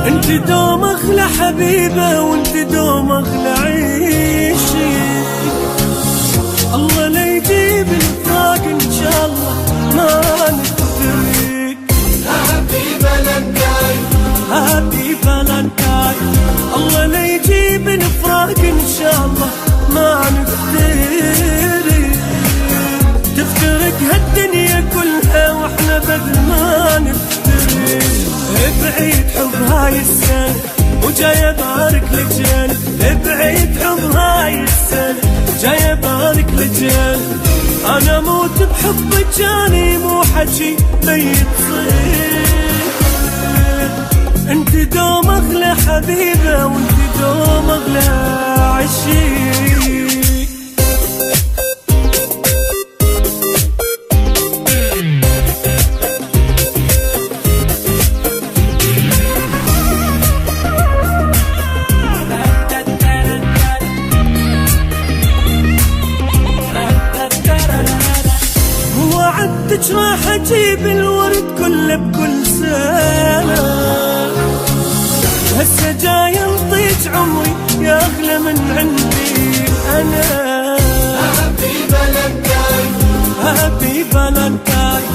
انت دوم اغلى حبيبه وانت دوم اغلى عيشي. الله لا يجيب الفراق ان شاء الله ما نفترق. هابي فالنتاين هابي فالنتاين. الله لا يجيب الفراق ان شاء الله ما نفترق. تفترق هالدنيا كلها واحنا بدل ما نفترق. بعيد حب هاي السنة وجاي ابارك لجل. بعيد حب هاي السنة وجاي ابارك لجل. انا موت بحبك جاني مو حكي بيت صير. انت دوم اغلى حبيبة وانت دوم اغلى عشيق. وعدتك راح اجيب الورد كله بكل سنة. هسه جاي انطيك عمري يا اغلى من عندي انا. هابي فالنتاين هابي فالنتاين.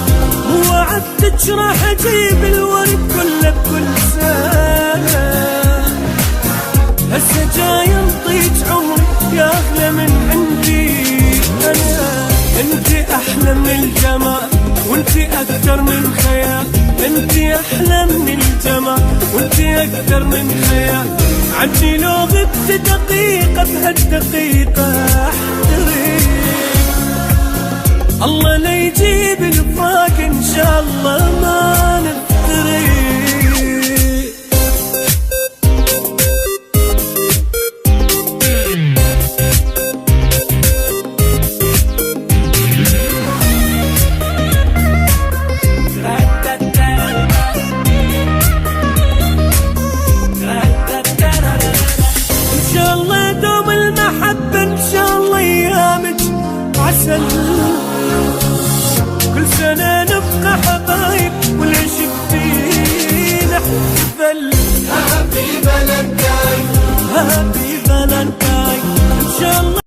وعدتك راح اجيب الورد كله بكل سنة. هسه جاي انطيك عمري يا اغلى من عندي انا. انت احلى من الجمال وانت اكثر من خيال. انت احلى من الجمال وانت اكثر من خيال. عني لو غبت دقيقة بهالدقيقة احترق. الله لا يجيب الفراق ان شاء الله ما نفترق. كل سنة نبقى حبايب والعشق فينا احتفل. هابي فالنتاين هابي فالنتاين. إن شاء الله